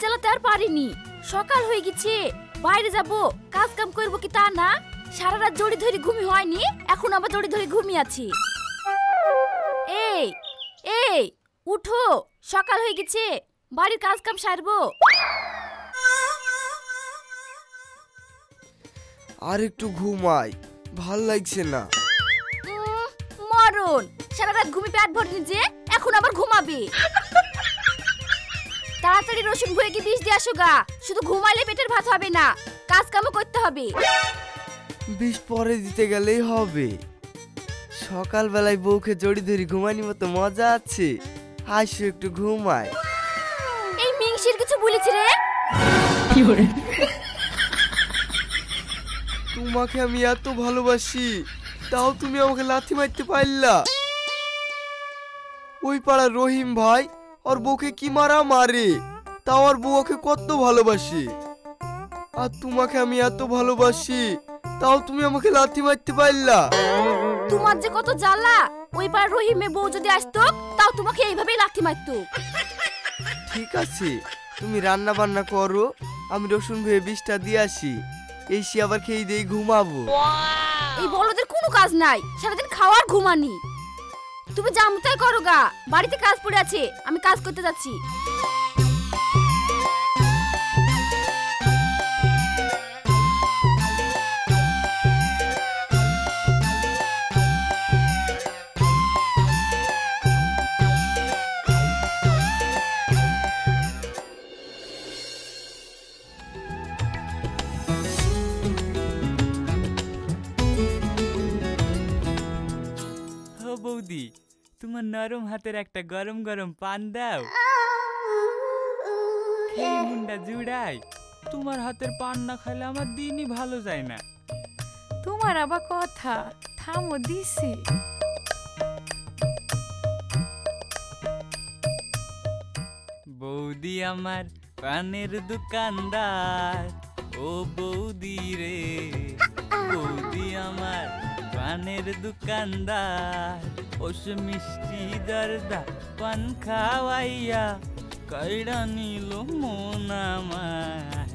চালাতে আর পারিনি, সকাল হয়ে গেছে, বাইরে যাব, কাজ কাম করব কি তা না, সারা রাত জড়ি ধরে ঘুমি হয়নি, এখন আবার জড়ি ধরে ঘুমিয়ে আছি। এই এই উঠো, সকাল হয়ে গেছে, বাড়ির কাজ কাম সারবো। আর একটু ঘুমাই, ভাল লাগছে না। মরণ, সারা রাত ঘুমি পেট ভরেনি যে, এখন আবার ঘুমাবি। তাড়াতাড়ি রসুন ভরে কি বিষ দিয়ে আসো গা, শুধু ঘুমাইলে পেটের ভাত হবে না, কাজ কামও করতে হবে। বিষ পরে দিতে গেলেই হবে। সকালবেলায় বউকে জড়ি ধরে ঘুমানি মতো মজা আছে, আসো একটু ঘুমাই। এই মিংসির কিছু বলেছি রে? তোমাকে আমি এত ভালোবাসি, তাও তুমি আমাকে লাথি মারতে পারলা। ওই পাড়ার রহিম ভাই আর বউকে কি মারা মারে, তাও আর বউকে কত ভালোবাসি। আর তোমাকে আমি এত ভালোবাসি, তাও তুমি আমাকে লাথি মারতে পারলা। তোমার যে কত জ্বালা, ওই পাড়ার রহিমে বউ যদি আসতো, তাও তোমাকে এইভাবেই লাথি মারতো। ঠিক আছে, তুমি রান্না বান্না করো, আমি রসুন ভেয়ে বিষটা দিয়ে আসি, এসে আবার খেয়ে দিয়ে ঘুমাবো। এই বলদের কোনো কাজ নাই, সারাদিন খাওয়ার ঘুমানি। তুমি জামতাই করো গা, বাড়িতে কাজ পড়ে আছে, আমি কাজ করতে যাচ্ছি। বৌদি, তোমার নরম হাতের একটা গরম গরম পান দাও, এই মুন্ডা জুড়াই। তোমার হাতের পান না খাইলে আমার দিনই ভালো যায় না। তোমার আবার কথা, থামো দিছি। বৌদি আমার পানের দোকানদার, ও বৌদি রে, বৌদি আমার পানের দোকানদার, ওস মিষ্টি দরদা পান খাওয়াইয়া কইরা নিল মন আমার।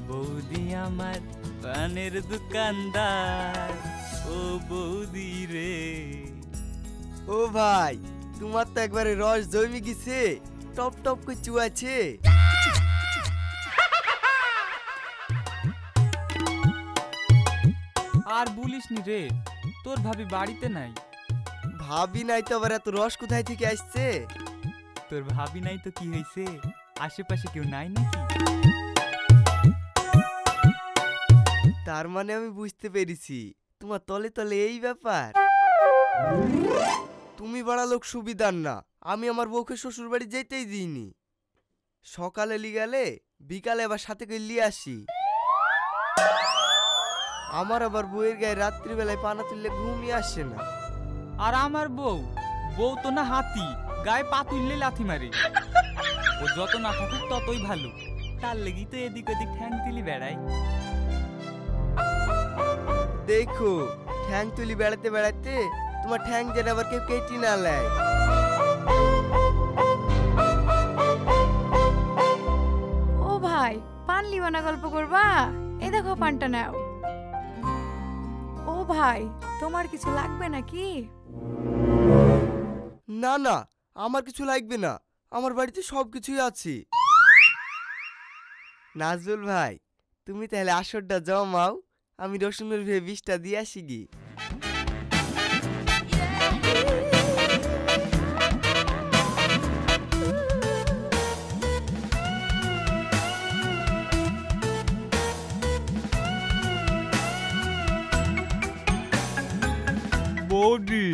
বৌদি আমার পানের দোকানদার, ও বৌদি রে। ও ভাই, তোমার তো একবারে রস জমে গেছে, টপ টপ করে চুয়াছে। আর বলিস নি রে, তোর ভাবি বাড়িতে নাই। ভাবি নাই তো আবার এত রস কোথায় থেকে আসছে? তোর ভাবি নাই তো কি হয়েছে, আশেপাশে কেউ নাই নাকি? তার মানে আমি বুঝতে পেরেছি, তোমার তলে তলে এই ব্যাপার। তুমি বড় লোক সুবিধার না, আমি আমার বউকে শ্বশুর বাড়ি যেতেই দিইনি। সকালে লি গেলে বিকালে আবার সাথে করে নিয়ে আসি। আমার আবার বউয়ের গায়ে রাত্রিবেলায় পানা তুললে ঘুমই আসে না। আর আমার বউ, বউ তো না হাতি, গায়ে পা তুললে লাথি মারে। ও যত না থাকুক ততই ভালো, তার লেগেই তো এদিক ওদিক ঠ্যাং তুলি বেড়াই। দেখো, ঠ্যাং তুলি বেড়াতে বেড়াতে তোমার ঠ্যাং যেন আবার কেউ কেটে না নেয়। ও ভাই, পান লিবা না, গল্প করবা? এই দেখো পানটা নাও। ও ভাই, তোমার কিছু লাগবে নাকি? না না, আমার কিছু লাগবে না, আমার বাড়িতে সব কিছুই আছে। নাজরুল ভাই, তুমি তাহলে আসরটা জমাও, আমি রসুনের ভেবে বিষটা দিয়ে আসি গি। বৌদি,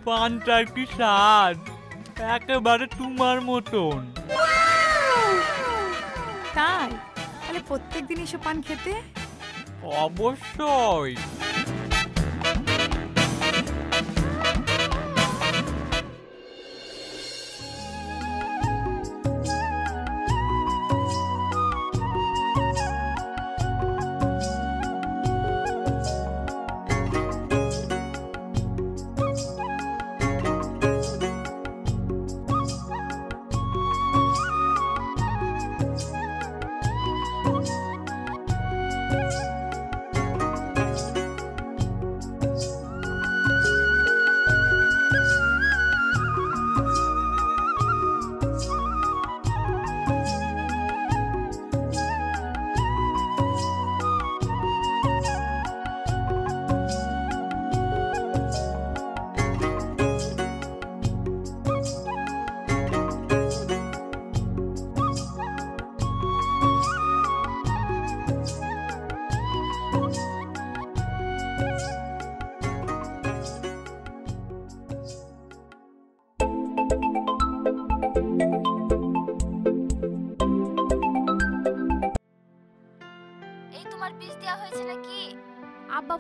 পানটার কি স্বাদ, একেবারে তোমার মতন। তাই? তাহলে প্রত্যেক দিন এসে পান খেতে? অবশ্যই।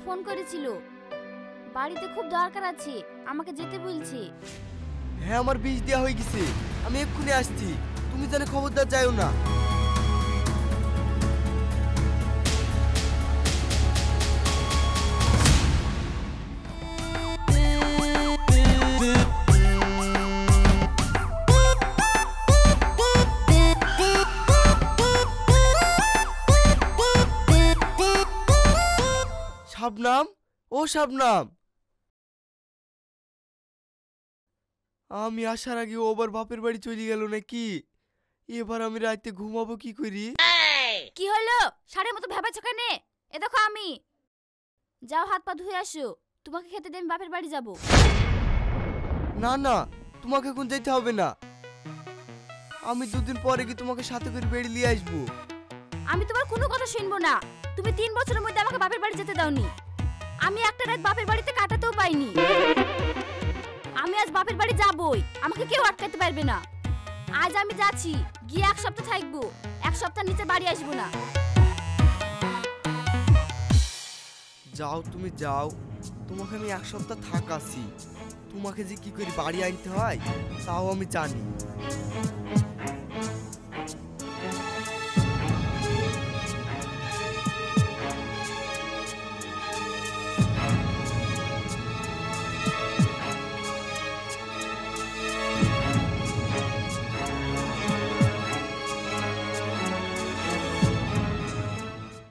ফোন করেছিল, বাড়িতে খুব দরকার আছে, আমাকে যেতে বলছে। হ্যাঁ আমার বিষ দেওয়া হয়ে গেছে, আমি এক্ষুনি আসছি, তুমি জানে খবরদার যাইও না। শাবনাম, ও শাবনাম, আমি আসার আগে ও আবার বাপের বাড়ি চলে গেল নাকি? এবার আমি রাতে ঘুমাবো কি করি? কি হলো, সাড়ে মতো ভেবাছো কেনে? এ দেখো আমি। যাও হাত পা ধুয়ে আসো, তোমাকে খেতে দিয়ে আমি বাপের বাড়ি যাব। না না, তোমাকে এখন যেতে হবে না, আমি দুদিন পরে কি তোমাকে সাথে করে বেড়ে নিয়ে আসবো। আমি তোমার কোনো কথা শুনবো না। তুমি 3 বছরের মধ্যে আমাকে বাপের বাড়ি যেতে দাওনি, আমি একটা রাত বাপের বাড়িতে কাটাতেও পাইনি। আমি আজ বাপের বাড়ি যাবই, আমাকে কেউ আটকাতে পারবে না। আজ আমি যাচ্ছি, গিয়ে 1 সপ্তাহ থাকবো, 1 সপ্তাহ নিচে বাড়ি আসবো না। যাও তুমি যাও, তোমাকে আমি 1 সপ্তাহ থাকাছি, তোমাকে যে কি করে বাড়ি আনতে হয় তাও আমি জানি।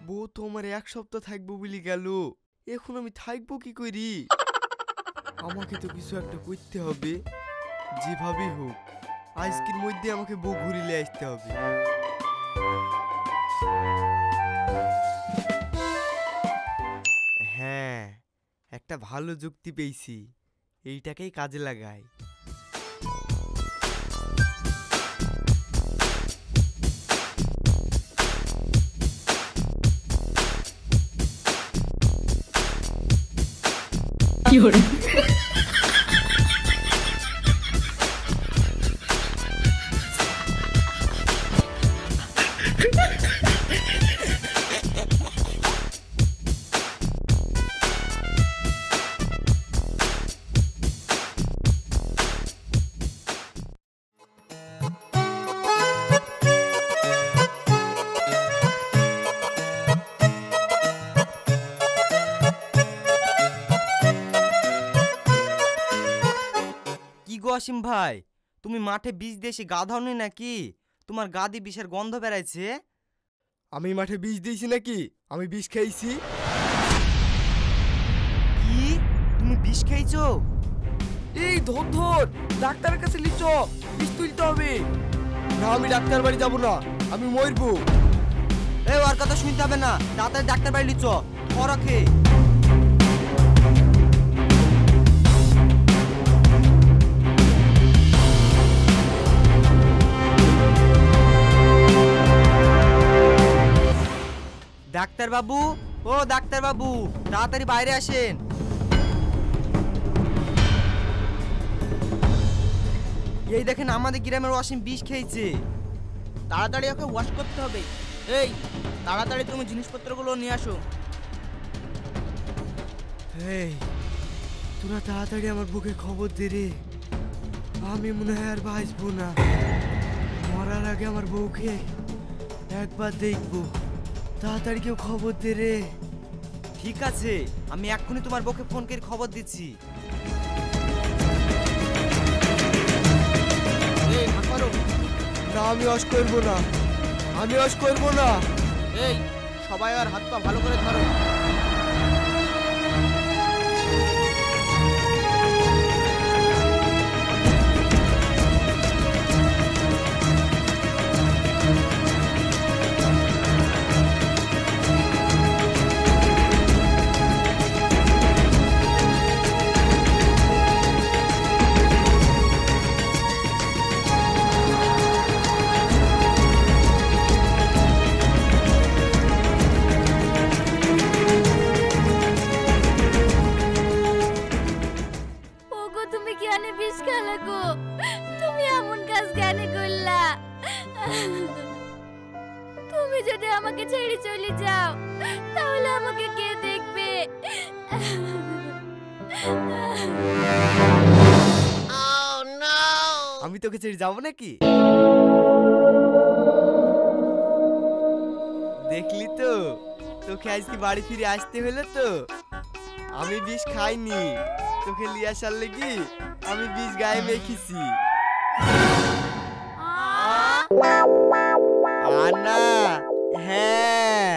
বউ তো আমার 1 সপ্তাহ থাকবো বলি গেল, এখন আমি থাকবো কি করি? আমাকে তো কিছু একটা করতে হবে, যেভাবেই হোক আজকের মধ্যে আমাকে বউ ঘুরিলে আসতে হবে। হ্যাঁ, একটা ভালো যুক্তি পেয়েছি, এইটাকেই কাজে লাগাই। কি গো অসীম ভাই, তুমি মাঠে বীজ দিয়ে এসে গা ধাওনি নাকি? তোমার গা দিয়ে বিষের গন্ধ বেড়াইছে। আমি মাঠে বিষ দিয়েছি নাকি? আমি বিষ খেয়েছি। কি, তুমি বিষ খেয়েছো? এই ধর ধর, ডাক্তারের কাছে লিচ, বিষ তুলতে হবে। না আমি ডাক্তার বাড়ি যাব না, আমি মরবো। এই ওর কথা শুনতে হবে না, তাড়াতাড়ি ডাক্তার বাড়ি লিচ, রাখে। ডাক্তার বাবু, ও ডাক্তার বাবু, তাড়াতাড়ি বাইরে আসেন। এই দেখেন আমাদের গ্রামের অসীম বিষ খেয়েছে। তাড়াতাড়ি ওকে ওয়াশ করতে হবে। এই তাড়াতাড়ি তুমি জিনিসপত্রগুলো নিয়ে আসো। এই তোরা তাড়াতাড়ি আমার বুকে খবর দে রে, আমি মনে হয় আর বাঁচবো না। মরার আগে আমার বউকে একবার দেখবো, তাড়াতাড়ি কেউ খবর দে রে। ঠিক আছে, আমি এক্ষুনি তোমার বউকে ফোন করে খবর দিচ্ছি। এই হাত করো। না আমি অস করবো না, আমি অস করবো না। এই সবাই আর হাত পা ভালো করে ধরো। ওগো তুমি কেন বিষ খেলে গো? তুমি এমন কাজ কেন করলা? তুমি যদি আমাকে ছেড়ে চলে যাও তাহলে আমাকে কে দেখবে? আমি তোকে ছেড়ে যাবো নাকি? দেখলি তো, তোকে আজকে বাড়ি ফিরে আসতে হলো তো। আমি বিষ খাইনি, তোকে লিয়ে আসার লেগে আমি বিষ গায়ে মেখেছি। আনা, হ্যাঁ।